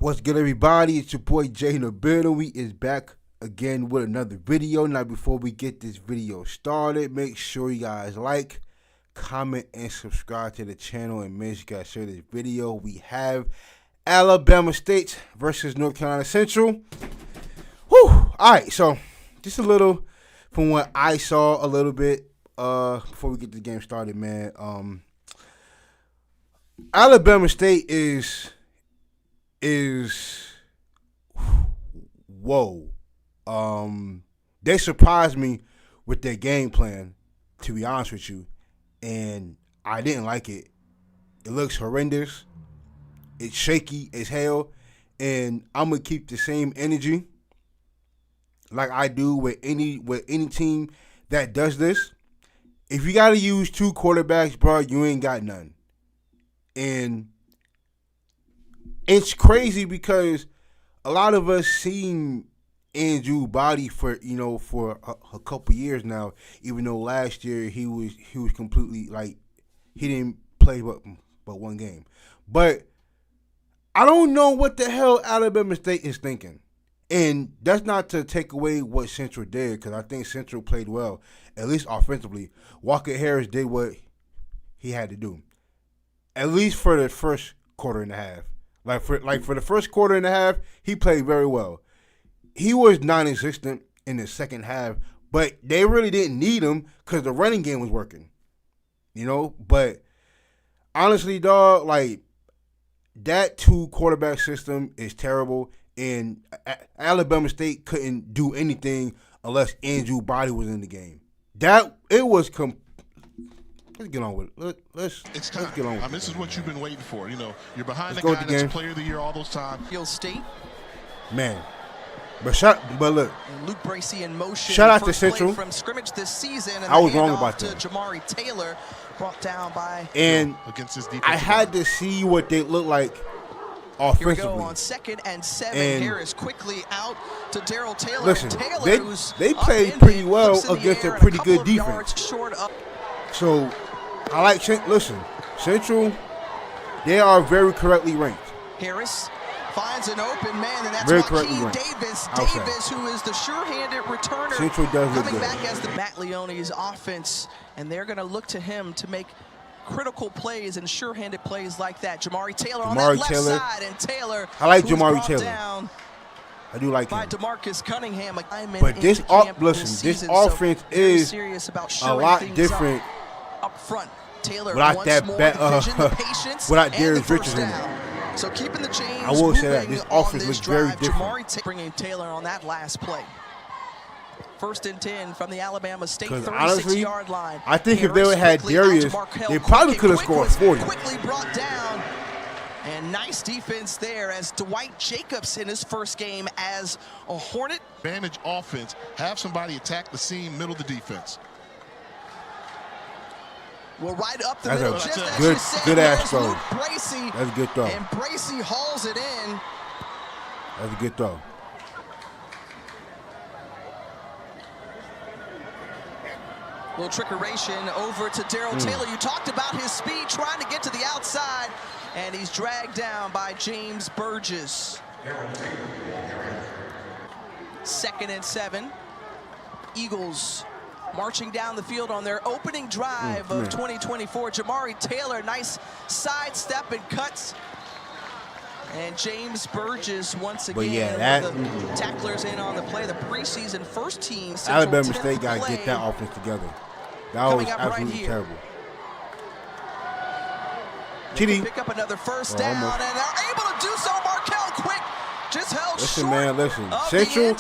What's good, everybody? It's your boy Jay in the building. We is back again with another video. Now, before we get this video started, make sure you guys like, comment, and subscribe to the channel. And make sure you guys share this video. We have Alabama State versus North Carolina Central. Whew! All right, so just a little from what I saw a little bit before we get the game started, man. Alabama State is whoa. They surprised me with their game plan, to be honest with you, and I didn't like it. It looks horrendous. It's shaky as hell, and I'm gonna keep the same energy like I do with any team that does this. If you gotta use two quarterbacks, bro, you ain't got none. And it's crazy because a lot of us seen Andrew body for a couple years now. Even though last year he was completely he didn't play but one game. But I don't know what the hell Alabama State is thinking. And that's not to take away what Central did, because I think Central played well, at least offensively. Walker Harris did what he had to do, at least for the first quarter and a half. For the first quarter and a half, he played very well. He was non-existent in the second half, but they really didn't need him because the running game was working. But honestly, dog, that two quarterback system is terrible, and Alabama State couldn't do anything unless Andrew Body was in the game. Let's get on with it. Let's get on with it. This is what you've been waiting for. You're behind the guy that's player of the year all those times. Field State. Man. But look. And Luke Bracey in motion. Shout out to Central. From scrimmage this season. And I was wrong about that. Jamari Taylor brought down by. And against his I had to see what they look like offensively. Here we go on 2nd and 7. And Harris quickly out to Darrell Taylor. Listen, Taylor, they played pretty well against a pretty good defense. So, Central, they are very correctly ranked. Harris finds an open man, and that's very Joaquin Davis. Davis, who is the sure-handed returner, Central does look coming good. back as the Matt Leone's offense, and they're going to look to him to make critical plays and sure-handed plays like that. Jamari Taylor on that left side, and Taylor. I like Jamari Taylor. I do like him. By DeMarcus Cunningham, but this offense is a lot different. Up front, Taylor without that without Darius Richards in it. So keeping the chains I will say that this offense looks very different. Bringing Taylor on that last play. 1st and 10 from the Alabama State 36-yard line. I think if they had Darius, they probably could have scored 40. Quickly brought down. And nice defense there as Dwight Jacobs in his first game as a Hornet. Advantage offense. Have somebody attack the seam, middle of the defense. Well, right up the middle, just as good, you said, good ass throw. Bracey, that's a good throw. And Bracey hauls it in. That's a good throw. Little trickeration over to Darrell Taylor. You talked about his speed, trying to get to the outside, and he's dragged down by James Burgess. 2nd and 7. Eagles marching down the field on their opening drive of 2024. Jamari Taylor, nice sidestep and cuts. And James Burgess once again, the tacklers in on the play. The preseason first team. Alabama State got to get that offense together. That was absolutely terrible. TD. Pick up another first down, and they're able to do so. Markel Quick just held short. Listen. Central,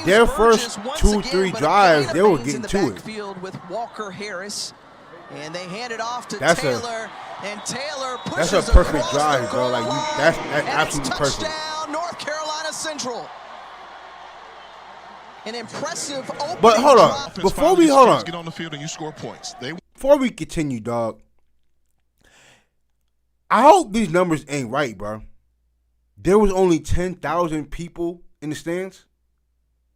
their first 2-3 drives, they were getting to it. Field with Walker Harris, and they hand it off to Taylor, and Taylor pushes. That's a perfect drive, bro. That's absolutely perfect. Touchdown, North Carolina Central. An impressive opening. But hold on, before we get on the field and you score points. Before we continue, dog, I hope these numbers ain't right, bro. There was only 10,000 people in the stands.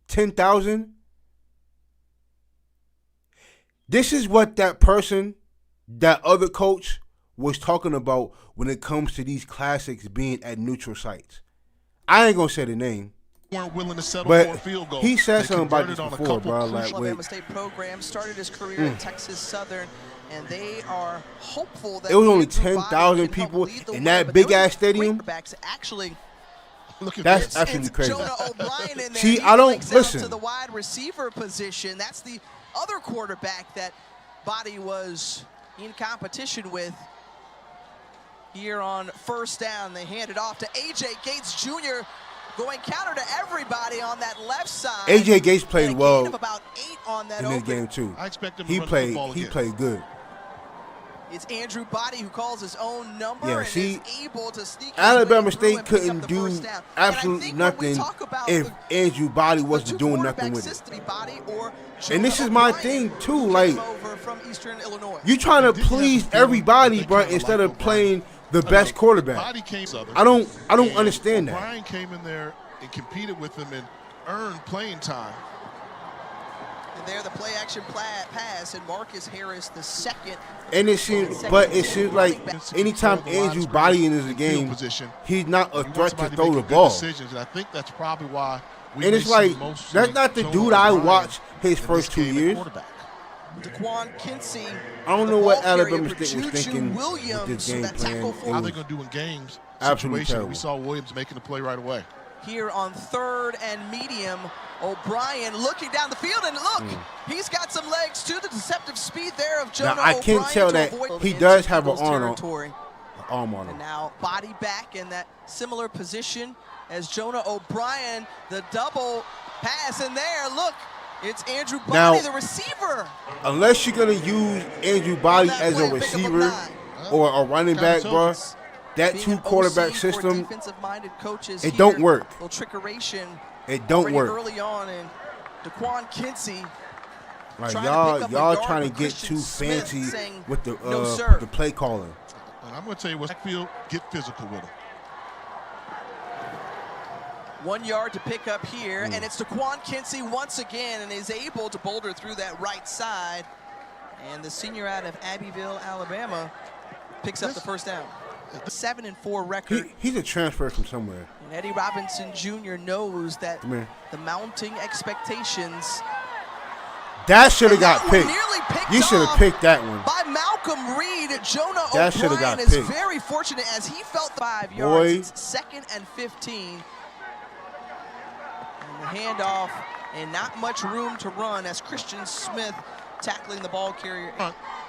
10,000. This is what that other coach was talking about when it comes to these classics being at neutral sites. I ain't gonna say the name. Weren't willing to settle but for a field goal. He said something about this before, bro. Like, Alabama State program started his career at Texas Southern, and they are hopeful that it was only 10,000 people in that big ass stadium. Actually, that's absolutely crazy. Jonah O'Brien in there. See, I don't listen to the wide receiver position. That's the other quarterback that Body was in competition with. Here on first down, they hand it off to A.J. Gates Jr., going counter to everybody on that left side. A.J. Gates played well about 8 on that in this game too. I expect him to run the ball again. He played good. It's Andrew Body who calls his own number and is able to sneak Alabama State couldn't do absolutely nothing if Andrew Body wasn't doing nothing with it. And this is my thing too, like, you trying to please everybody, bro, instead of playing the best quarterback. I don't understand that. Brian came in there and competed with him and earned playing time. And there, the play action pass, and Marcus Harris the second. And it seems like anytime Andrew Body in the game, he's not a threat to throw the ball. And I think that's probably why. And it's like, that's not the dude I watched his first 2 years. DeQuan Kinsey. I don't know what Alabama State was thinking with this game plan. How they going to do in games? Absolutely terrible. We saw Williams making the play right away. Here on 3rd and medium, O'Brien looking down the field, and look, he's got some legs too. The deceptive speed there of Jonah O'Brien. Now, I can tell that he does have an arm on him. And now Body back in that similar position as Jonah O'Brien, the double pass, and there, look, it's Andrew Body, the receiver. Unless you're going to use Andrew Body as a receiver or a running back, bro, that two-quarterback system, it don't work. It don't work. Early on, and DeQuan Kinsey, like, y'all trying to get too fancy with the play calling. And I'm going to tell you what, backfield, get physical with him. 1 yard to pick up here, and it's DeQuan Kinsey once again, and is able to boulder through that right side. And the senior out of Abbeville, Alabama, picks up the first down. 7-4 record. He's a transfer from somewhere. And Eddie Robinson Jr. knows that the mounting expectations. That should have got picked. You should have picked that one. By Malcolm Reed, Jonah O'Brien is very fortunate as he felt 5 yards. It's 2nd and 15. And the handoff, and not much room to run as Christian Smith tackling the ball carrier.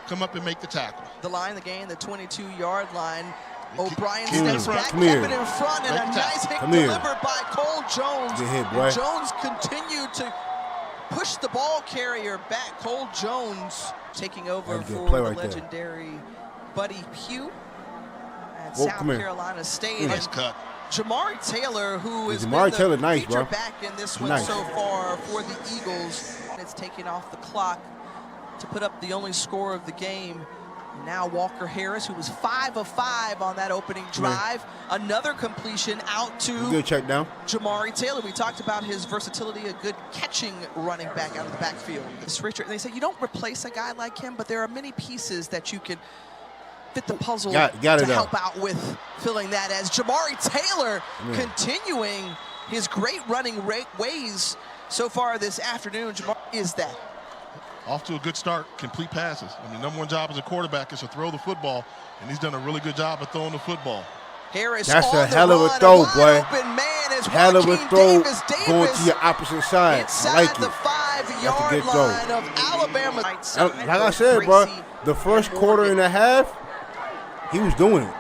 Come up and make the tackle. The line, the gain, the 22-yard line. O'Brien steps back, keep it in front, and a nice hit delivered by Cole Jones. Jones continued to push the ball carrier back. Cole Jones taking over for the legendary Buddy Pugh at South Carolina State. Nice cut. Jamari Taylor, who is the major back in this one so far for the Eagles. It's taking off the clock to put up the only score of the game. Now Walker Harris, who was 5 of 5 on that opening drive. Another completion out to good check down. Jamari Taylor. We talked about his versatility, a good catching running back out of the backfield. They say you don't replace a guy like him, but there are many pieces that you can fit the puzzle to help out with filling that, as Jamari Taylor continuing his great running ways so far this afternoon. Jamari is that. Off to a good start, complete passes. I mean, #1 job as a quarterback is to throw the football, and he's done a really good job of throwing the football. Harris, that's a hell of a throw, boy. Hell of a throw going to your opposite side. I like it. The 5-yard line of Alabama. Like I said, bro, the first quarter and a half, he was doing it.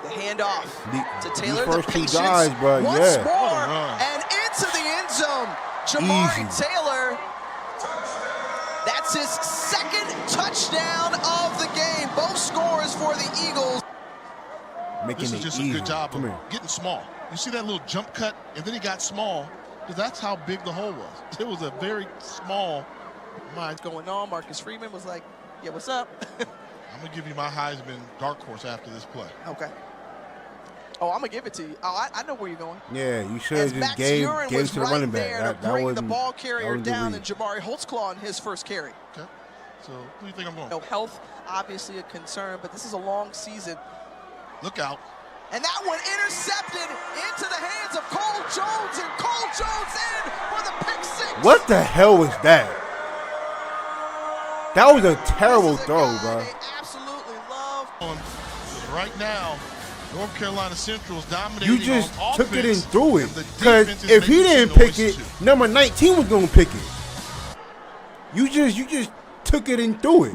The handoff to Taylor. These first 2 guys, bro, once more, and into the end zone. Jamari Taylor. That's his 2nd touchdown of the game. Both scores for the Eagles. This is just a good job of getting small. You see that little jump cut, and then he got small, because that's how big the hole was. It was a very small. What's going on? Marcus Freeman was like, yeah, what's up? I'm going to give you my Heisman dark horse after this play. Okay. Oh, I'm going to give it to you. Oh, I know where you're going. Yeah, you should have just gave to the running back. That was the ball carrier down, and Jamari Holtzclaw in his first carry. Okay. So, who do you think I'm going? Health, obviously a concern, but this is a long season. Look out. And that one intercepted into the hands of Cole Jones, and Cole Jones in for the pick six. What the hell was that? That was a terrible throw, bro. They absolutely love. Right now, North Carolina Central is dominating. You just on took it and offense, threw it. and the Because defense is if he making didn't some pick noises it, too. number 19 was gonna pick it. You just took it and threw it.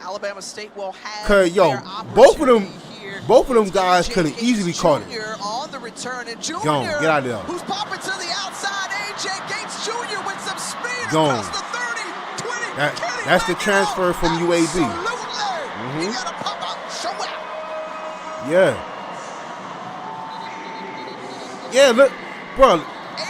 Alabama State will have Cause yo, their both of them opportunity here. guys AJ could have easily Gates caught it. Jr. on the return, and Jr. Gone. Get out of there. Who's popping to the outside. AJ Gates Jr. with some speed Gone. across the 30, 20. That's the transfer from UAB. Absolutely. He gotta pop out and show out. Yeah. Yeah, look, bro.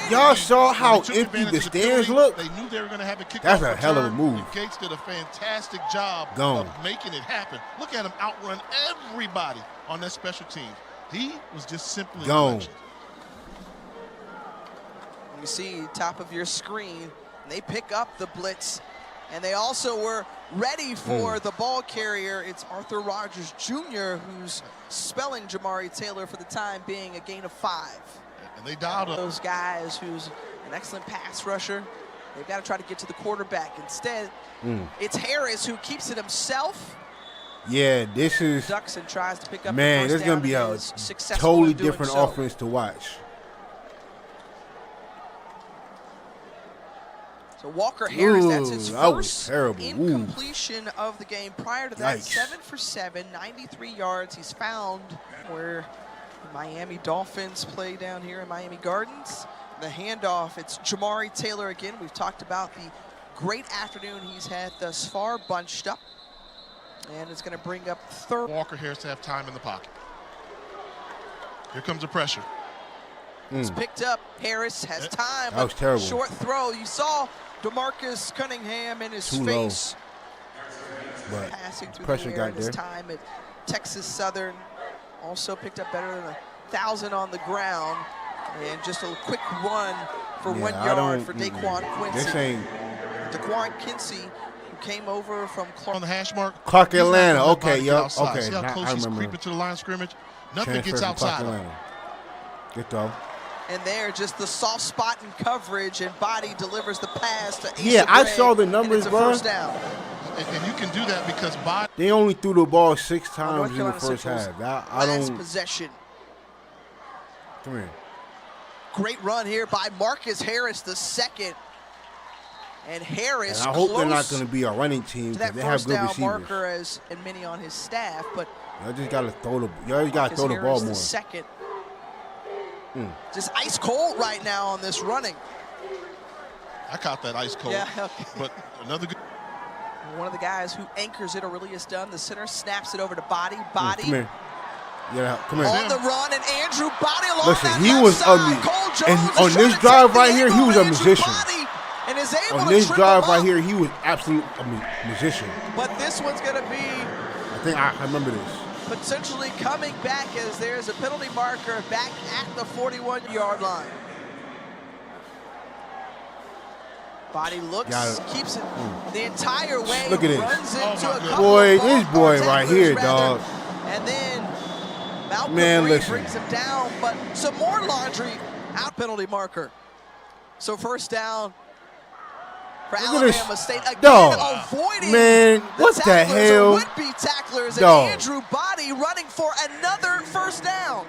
Y'all saw how When they took empty advantage the of stands penalty, look? They knew they were going to have a kickoff That's a return, hell of a move. and Gates did a fantastic job Gone. of making it happen. Look at him outrun everybody on that special team. He was just simply Gone. legend. You see top of your screen, they pick up the blitz, and they also were ready for the ball carrier. It's Arthur Rogers Jr. who's spelling Jamari Taylor for the time being, a gain of 5. And they dialed up. Those guys who's an excellent pass rusher, they've got to try to get to the quarterback. Instead, it's Harris who keeps it himself. Yeah, this is, Ducks and tries to pick up man, the this first is going to down be and a is successful totally in doing different so. offense to watch. So Walker Harris, that's his Ooh, that was first terrible. incompletion of the game. Prior to that, Yikes. 7 for 7, 93 yards. He's found where the Miami Dolphins play down here in Miami Gardens. The handoff, it's Jamari Taylor again. We've talked about the great afternoon he's had thus far, bunched up. And it's going to bring up third. Walker Harris to have time in the pocket. Here comes the pressure. It's picked up. Harris has time. That was terrible. Short throw. You saw DeMarcus Cunningham in his Too low. face. But Passing through pressure the air got in his there. time at Texas Southern. Also picked up better than 1,000 on the ground. And just a quick run for 1 I yard don't- for Daquan Quincy. This ain't Daquan Quincy, who came over from Clark. On the hash mark. Clark he's not Atlanta. gonna let Okay, body get yup. outside. Okay, See how now close I he's remember. creeping to the line of scrimmage? Nothing transfer gets from Clark outside of him. Atlanta. Good throw. And there, just the soft spot in coverage, and Body delivers the pass to Asa Yeah, I Gray, saw the and numbers, it's a bro. first down. And you can do that because body. They only threw the ball 6 North times in the Carolina first Central's half. I last don't. possession. Come here. Great run here by Marcus Harris the second. And Harris And I hope they're not close going to be a running team to because that they have first good down receivers. marker as and many on his staff, but Y'all just got to throw the. Y'all just got to Marcus throw the Harris ball the more. second. Just ice cold right now on this running. I caught that ice cold. Yeah, okay. But another good. One of the guys who anchors it, Aurelius Dunn, the center, snaps it over to Body. Body Come here. Yeah, come here. on the run, and Andrew Body along Listen, that he left was side. Cole Jones and is on trying this to drive take the right here, he was a angle. Andrew musician. Body and is able On to this trip drive him right up. here, he was absolute a musician. But this one's going to be I think I remember this. potentially coming back as there's a penalty marker back at the 41-yard line. Body looks, Got it. keeps it the entire way. Look at this. Runs into Oh, my a goodness. couple Boy, of this boy right tacklers, here, rather. dog. And then Malcolm Man, Reed listen. brings him down, but some more laundry out penalty marker. So first down for Look at this. Alabama State again, Dog. avoiding Man, what the tacklers or hell? would-be tacklers, and Dog. Andrew Body running for another first down.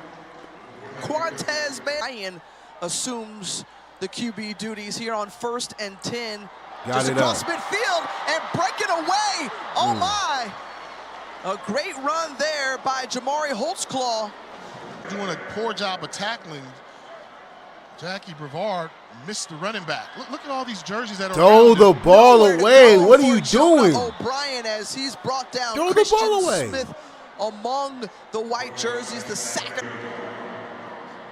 Quantez Ryan assumes the QB duties here on 1st and 10. Got Just it across up. midfield and breaking away. Oh my! A great run there by Jamari Holtzclaw. Doing a poor job of tackling. Jackie Brevard missed the running back. Look at all these jerseys that are Throw around the him. ball Nowhere to away. go What are for you Jonah doing? O'Brien as he's brought down Throw the Christian ball away. Smith among the white jerseys. The second.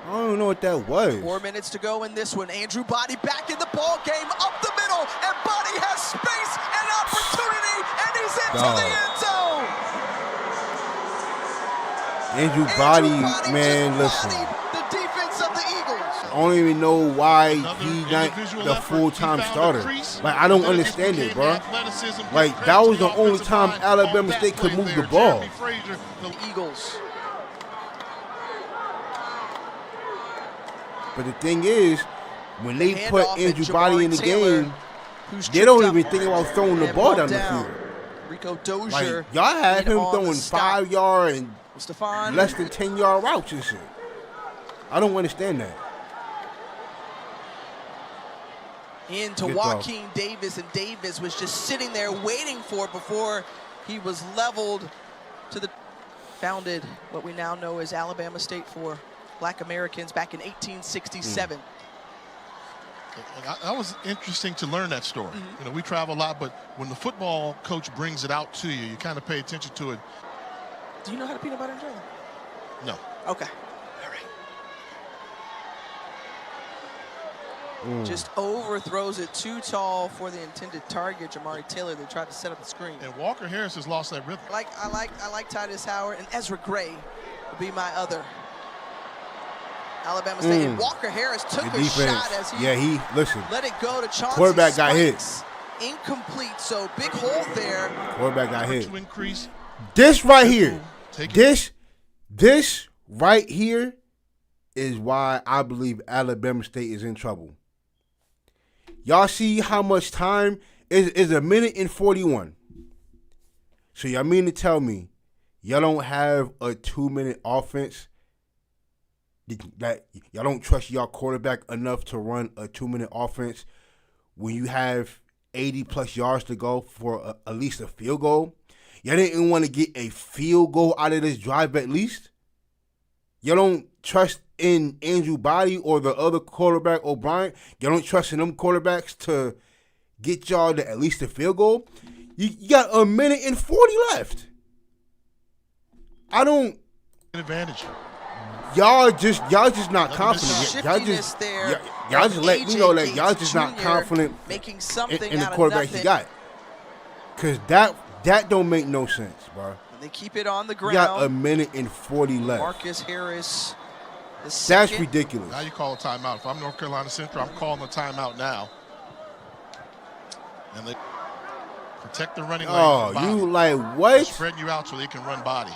I don't know what that was. 4 minutes to go in this one. Andrew Body back in the ball game, up the middle, and Body has space and opportunity, and he's into Dog. the end zone. Andrew Body, Body man, just listen. bodied the defense of the Eagles. I don't even know why he not the full-time starter. Like, I don't understand it, bro. Like, that was the only time Alabama State could move the ball. The Eagles. But the thing is, when they put Andrew Body in the game, they don't even think about throwing the ball down the field. Rico Dozier. Like, y'all have him throwing 5-yard and less than 10-yard routes and shit. I don't understand that. Into Joaquin Davis, and Davis was just sitting there waiting for it before he was leveled to the founded what we now know as Alabama State for Black Americans back in 1867. That was interesting to learn that story. You know, we travel a lot, but when the football coach brings it out to you, you kind of pay attention to it. Do you know how to peanut butter and jelly? No. Okay. Just overthrows it too tall for the intended target, Jamari Taylor. They tried to set up the screen. And Walker Harris has lost that rhythm. I like Titus Howard, and Ezra Gray would be my other. Alabama State. And Walker Harris took a shot as he let it go to Chauncey. Quarterback got hit. Incomplete, so big hole there. Quarterback got hit. To increase. This right here, this right here is why I believe Alabama State is in trouble. Y'all see how much time is a minute and 41. So y'all mean to tell me y'all don't have a 2-minute offense? That y'all don't trust y'all quarterback enough to run a 2-minute offense when you have 80+ yards to go for at least a field goal? Y'all didn't want to get a field goal out of this drive at least? Y'all don't trust in Andrew Body or the other quarterback, O'Brien? Y'all don't trust in them quarterbacks to get y'all to at least a field goal? You got a minute and 40 left. I don't. Advantage. Y'all just not confident. Y'all just let me know that y'all just not confident in the quarterback you got. Cause that don't make no sense, bro. They keep it on the ground. You got a minute and 40 left. Marcus Harris. That's ridiculous. Now you call a timeout. If I'm North Carolina Central, I'm calling a timeout now. And they protect the running lane. Oh, you like what? They're spreading you out so they can run body.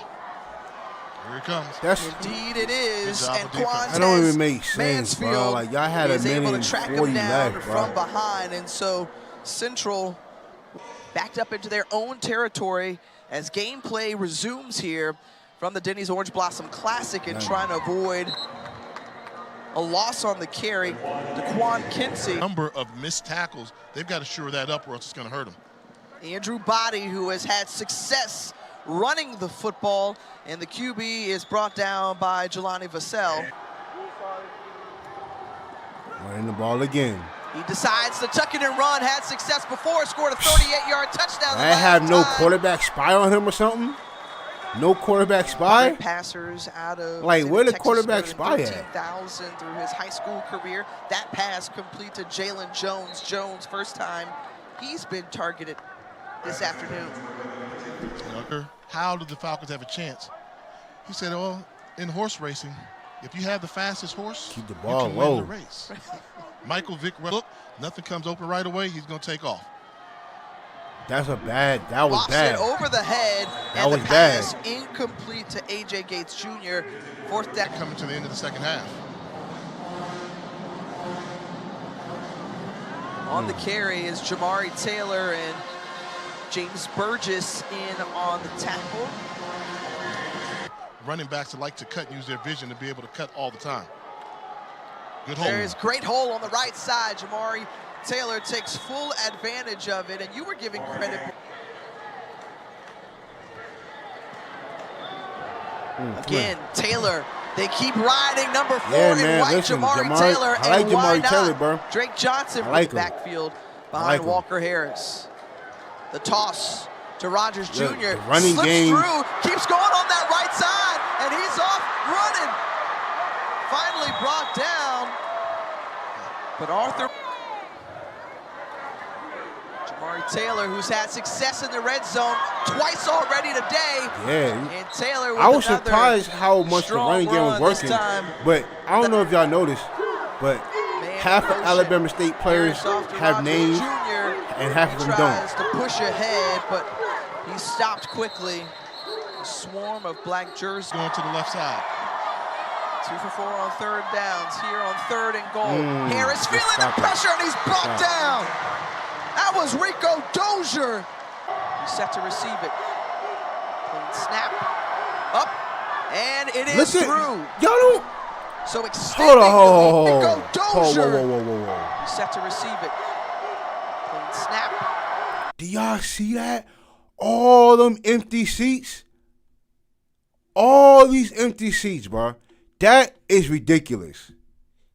Here it comes. Indeed it is. And that don't even make sense, bro. Like, y'all had a minute and 40 left, bro. From behind, and so Central backed up into their own territory as gameplay resumes here from the Denny's Orange Blossom Classic and trying to avoid a loss on the carry. DeQuan Kinsey. Number of missed tackles. They've got to shore that up or else it's going to hurt them. Andrew Body, who has had success running the football, and the QB is brought down by Jelani Vassell. Running the ball again. He decides to tuck it and run, had success before, scored a 38-yard touchdown. I have no quarterback spy on him or something? No quarterback spy? Passers out of like, where the Texas quarterback spy at? 13,000 through his high school career. That pass complete to Jalen Jones. Jones, first time he's been targeted this afternoon. How did the Falcons have a chance? He said, "Oh, in horse racing, if you have the fastest horse, keep the ball you can low. Win the race." Michael Vick, look, nothing comes open right away. He's going to take off. That was bad. It over the head. That was the pass incomplete to A.J. Gates Jr. Fourth down. Coming to the end of the second half. On the carry is Jamari Taylor and James Burgess in on the tackle. Running backs that like to cut and use their vision to be able to cut all the time. Good hole. There is great hole on the right side. Jamari Taylor takes full advantage of it, and you were giving credit. Again, Taylor, they keep riding number 4 in white. Listen, Jamari Taylor, I like and why Jamari not? Taylor, bro. Drake Johnson from the backfield behind Walker Harris. The toss to Rogers Jr. The running slips game through, keeps going on that right side, and he's off running. Finally brought down, but Arthur. Jamari Taylor, who's had success in the red zone twice already today. Yeah. And Taylor with I was surprised how much the running game was working. But I don't know if y'all noticed, but half of Alabama State players have names, and half of them don't. Tries to push ahead, but he stopped quickly. A swarm of black jerseys going to the left side. 2 for 4 on third downs. Here on 3rd and goal. Harris feeling the pressure, and he's brought down. That was Rico Dozier. He's set to receive it. Clean snap. Up. And it is through. Y'all don't. So extending Rico Dozier. Whoa. He's set to receive it. Clean snap. Do y'all see that? All them empty seats. All these empty seats, bro. That is ridiculous.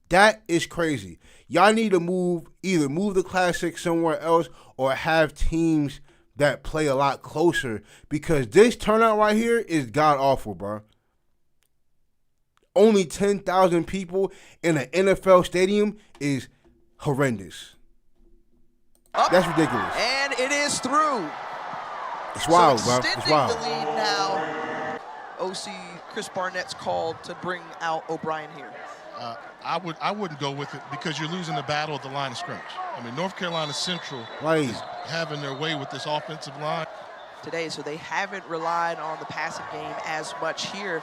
That is crazy. Y'all need to either move the Classic somewhere else or have teams that play a lot closer, because this turnout right here is god-awful, bro. Only 10,000 people in an NFL stadium is horrendous. That's ridiculous. And it is through. It's wild, so bro. It's wild. The lead now. OC Chris Barnett's called to bring out O'Brien here. I wouldn't go with it, because you're losing the battle at the line of scrimmage. I mean, North Carolina Central is having their way with this offensive line today, so they haven't relied on the passing game as much here.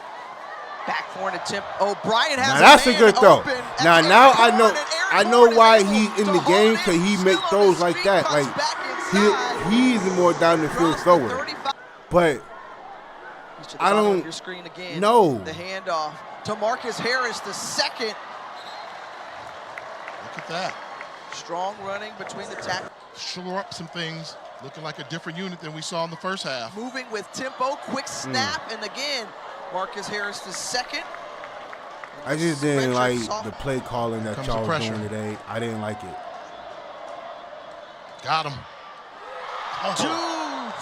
Back for an attempt. O'Brien has that's a good throw. Now I know why he's in the game, because he makes throws like that. Like he's the more down the field thrower. But I don't know. The handoff to Marcus Harris, the second. Look at that. Strong running between the tackles. Shore up some things, looking like a different unit than we saw in the first half. Moving with tempo, quick snap, and again, Marcus Harris the second. I just didn't like the play calling that y'all was doing today. I didn't like it. Got him. Too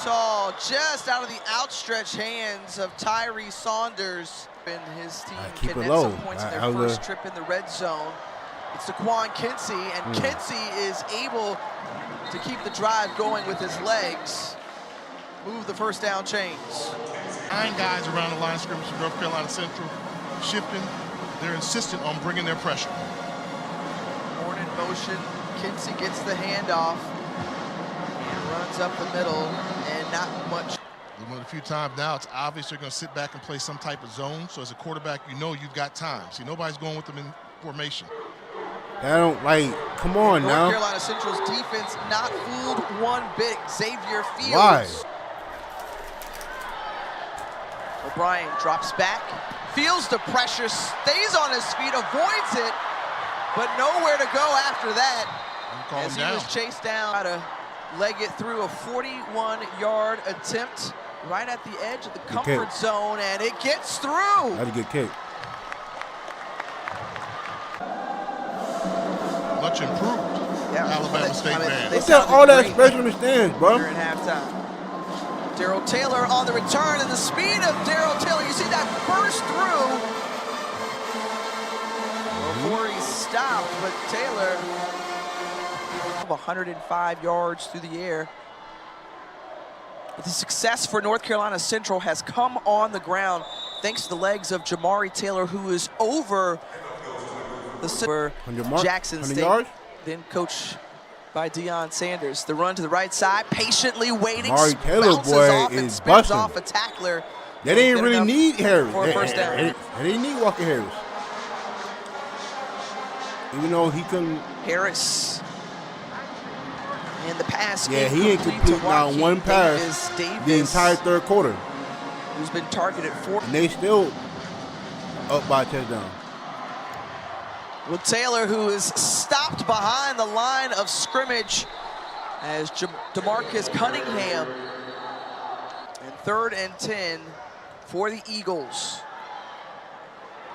tall, just out of the outstretched hands of Tyree Saunders. And his team can net some points in their first trip in the red zone. It's Daquan Kinsey, and Kinsey is able to keep the drive going with his legs. Move the first down chains. 9 guys around the line of scrimmage from North Carolina Central, shifting. They're insistent on bringing their pressure. Horn in motion. Kinsey gets the handoff and runs up the middle, and not much. A few times now, it's obvious they're going to sit back and play some type of zone. So as a quarterback, you know you've got time. See, nobody's going with them in formation. I don't come on now. North Carolina Central's defense not fooled one bit. Xavier Fields. Why? O'Brien drops back, feels the pressure, stays on his feet, avoids it, but nowhere to go after that. As he was chased down, how to leg it through a 41-yard attempt right at the edge of the comfort zone, and it gets through. That's a good kick. Much improved. Yeah. Alabama State man. What's that? All that special in the stands, bro. During halftime. Darrell Taylor on the return, and the speed of Darrell Taylor. You see that burst through before he stopped, but Taylor 105 yards through the air. But the success for North Carolina Central has come on the ground thanks to the legs of Jamari Taylor, who is over the Jackson State, then coached by Deion Sanders. The run to the right side, patiently waiting, Jamari Taylor, boy, is busting. Off a tackler. They didn't really need Harris. For a first down. They didn't need Walker Harris. Even though he couldn't. Harris. And the pass. Yeah, he ain't complete not one pass the entire third quarter. Who's been targeted for. And they still up by a touchdown. With Taylor, who is stopped behind the line of scrimmage as DeMarcus Cunningham. And 3rd and 10 for the Eagles.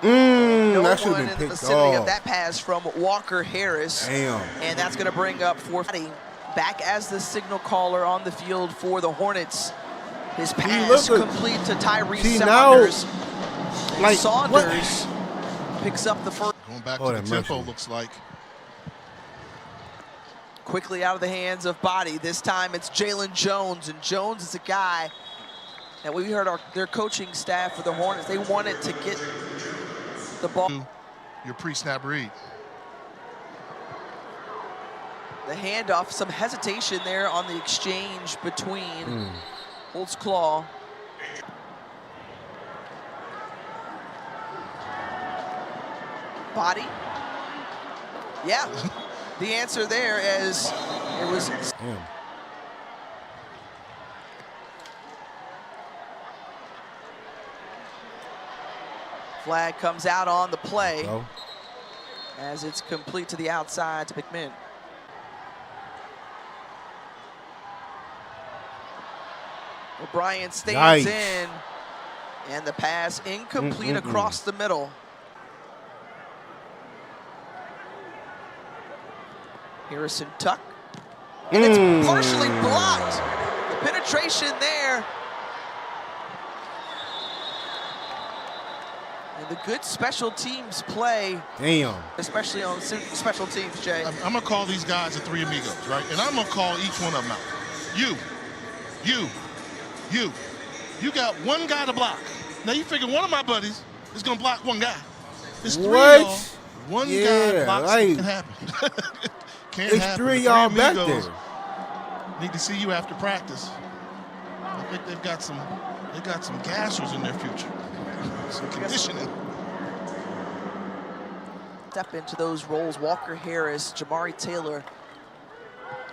No that one in the vicinity of that pass from Walker Harris. Damn. And that's going to bring up 4th. Back as the signal caller on the field for the Hornets. His pass complete to Tyree Saunders. Like, Saunders picks up the first. Going back to the tempo, looks like. Quickly out of the hands of Body. This time it's Jalen Jones, and Jones is a guy that we heard their coaching staff for the Hornets. They wanted to get the ball. Your pre-snap read. The handoff, some hesitation there on the exchange between Holt's claw. Body. Yeah, the answer there is it was. Damn. Flag comes out on the play. Oh. As it's complete to the outside to McMinn. O'Brien stands in, and the pass incomplete across the middle. Harrison tuck, and it's partially blocked. The penetration there. And the good special teams play. Damn. Especially on special teams, Jay. I'm going to call these guys the three amigos, right? And I'm going to call each one of them out. You got one guy to block. Now you figure one of my buddies is going to block one guy. It's three of y'all. One guy blocks, it can happen. Can't it's happen. Three y'all back there. Need to see you after practice. I think they've got some gassers in their future. Some conditioning. Step into those roles. Walker Harris, Jamari Taylor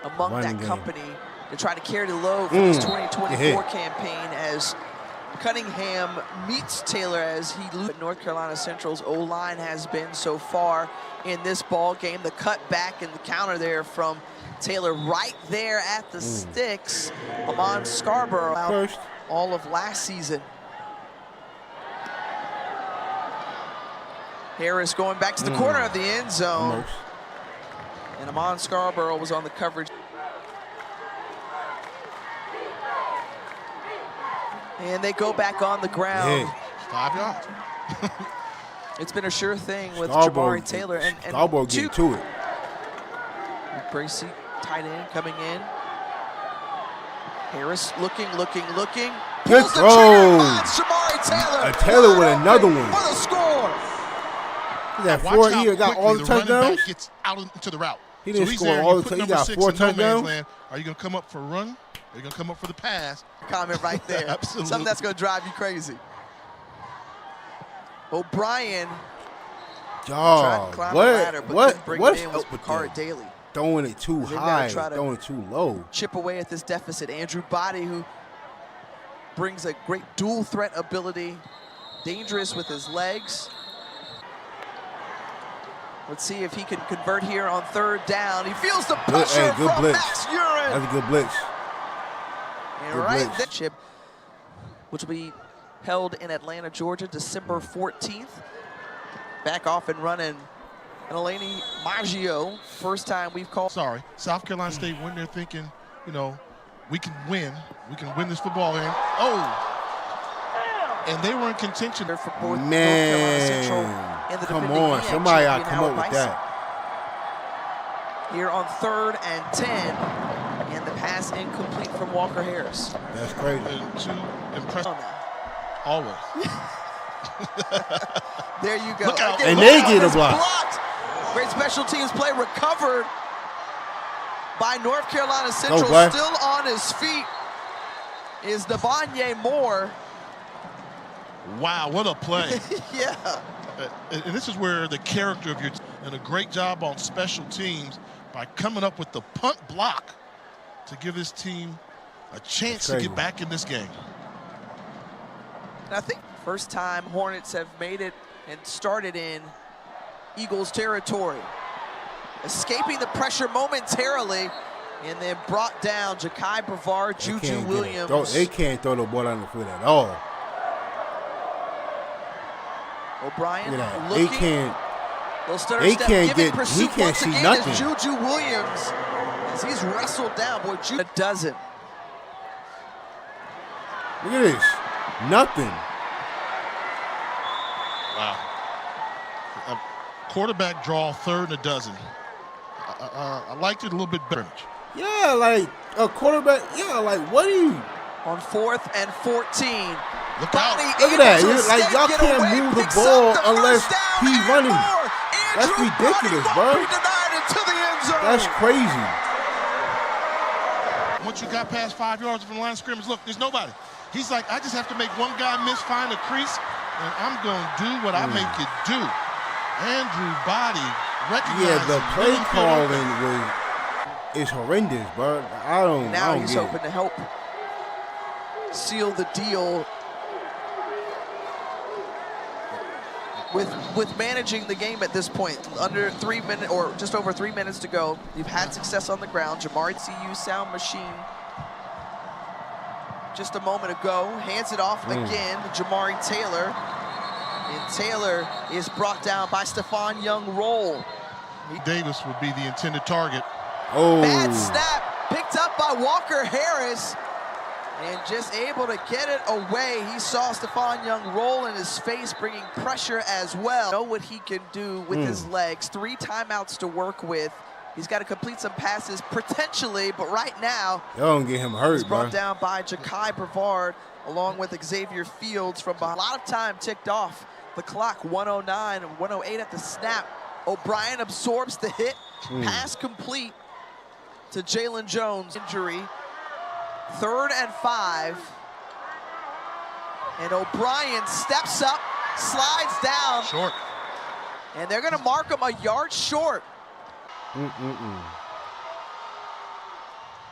among that company to try to carry the load for this 2024 campaign as Cunningham meets Taylor as he loses. North Carolina Central's O-line has been so far in this ball game. The cut back and the counter there from Taylor right there at the sticks. Amon Scarborough all of last season. Harris going back to the corner of the end zone. And Amon Scarborough was on the coverage. And they go back on the ground. 5 yards. It's been a sure thing with Jamari Taylor. And Scarborough getting to it. Bracy, tight end, coming in. Harris looking. Good throw. Jamari Taylor. Taylor with another one. For the score. He got four. He got all the touchdowns. Gets out into the route. He didn't score all the touchdowns. He got 4 touchdowns. Are you going to come up for a run? Are you going to come up for the pass? Comment right there. Absolutely. Something that's going to drive you crazy. O'Brien. What? Daly. Throwing it too high, throwing it too low. Chip away at this deficit. Andrew Body, who brings a great dual threat ability, dangerous with his legs. Let's see if he can convert here on 3rd down. He feels the pressure from Max Urin. That's a good blitz. And right there, Chip, which will be held in Atlanta, Georgia, December 14th. Back off and running. And Eleni Maggio, first time we've called. Sorry, South Carolina State went there thinking, you know, we can win. We can win this football game. And they were in contention. For both North Carolina Central and the come on, somebody ought to come up with that. Here on 3rd and 10, and the pass incomplete from Walker Harris. That's crazy. Too impressive. Always. There you go. Look out. And they get a block. Great special teams play, recovered by North Carolina Central. Still on his feet is Devonye Moore. Wow, what a play. Yeah. And this is where the character of your team, and a great job on special teams by coming up with the punt block to give this team a chance to get back in this game. And I think first time Hornets have made it and started in Eagles territory. Escaping the pressure momentarily, and then brought down Ja'Kai Brevard, Juju Williams. They can't throw the ball on the foot at all. O'Brien looking. He can't see nothing. Juju Williams, as he's wrestled down, boy, a dozen. Look at this, nothing. Wow. A quarterback draw, 3rd and a dozen. I liked it a little bit better. Yeah, like a quarterback. Yeah, like what are you? On 4th and 14. Look out. Look at that. Like, y'all can't move the ball unless he's running. That's ridiculous, bro. That's crazy. once you got past 5 yards from the line of scrimmage, look, there's nobody. He's like, I just have to make one guy miss, find a crease, and I'm going to do what I make it do. Andrew Body recognized. Yeah, the play calling is horrendous, bro. Now I don't he's get hoping to help seal the deal with managing the game at this point. Under 3 minutes, or just over 3 minutes to go. You've had success on the ground. Jamari NCCU sound machine just a moment ago. Hands it off again to Jamari Taylor. And Taylor is brought down by Stephon Young-Roll. Davis would be the intended target. Oh. Bad snap, picked up by Walker Harris, and just able to get it away. He saw Stephon Young-Roll in his face, bringing pressure as well. Know what he can do with his legs. 3 timeouts to work with. He's got to complete some passes, potentially, but right now, y'all don't get him hurt, he's brought bro. down by Ja'Kai Brevard, along with Xavier Fields from behind. A lot of time ticked off the clock, 109 and 108 at the snap. O'Brien absorbs the hit, pass complete to Jalen Jones. Injury, 3rd and 5. And O'Brien steps up, slides down. Short. And they're gonna mark him a yard short.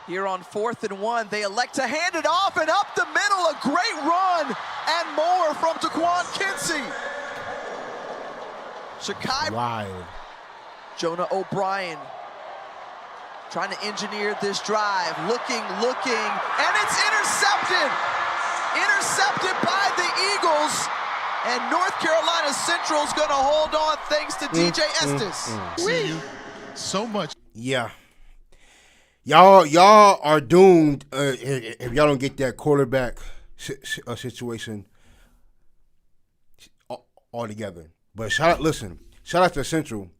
Here on 4th and 1, they elect to hand it off, and up the middle, a great run and more from Daquan Kinsey. Ja'Kai. Wild. Jonah O'Brien trying to engineer this drive, looking, and it's intercepted. Intercepted by the Eagles, and North Carolina Central's gonna hold on thanks to DJ Estes. See you so much. Yeah. Y'all are doomed if y'all don't get that quarterback situation altogether. But shout out to Central.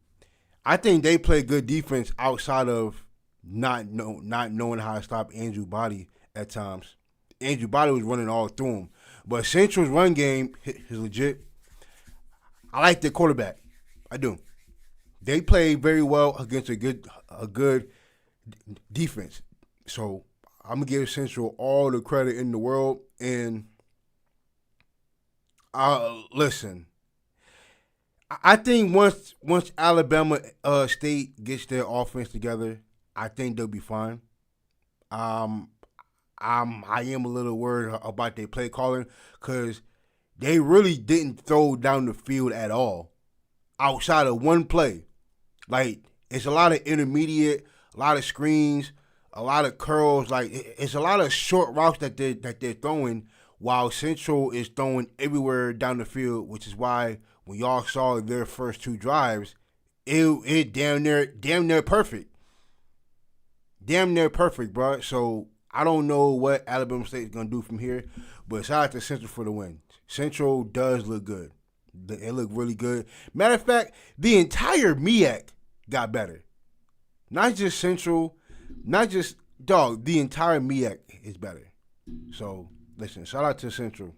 I think they play good defense outside of not knowing how to stop Andrew Body at times. Andrew Body was running all through him. But Central's run game is legit. I like their quarterback. I do. They play very well against a good defense. So I'm gonna give Central all the credit in the world. And listen, I think once Alabama State gets their offense together, I think they'll be fine. I am a little worried about their play calling because they really didn't throw down the field at all outside of one play. Like, it's a lot of intermediate, a lot of screens, a lot of curls. Like, it's a lot of short routes that they're throwing, while Central is throwing everywhere down the field, which is why when y'all saw their first 2 drives, it damn near perfect. Damn near perfect, bro. So I don't know what Alabama State is going to do from here, but shout out to Central for the win. Central does look good. They look really good. Matter of fact, the entire MEAC got better. Not just Central, the entire MEAC is better. So, listen, shout out to Central.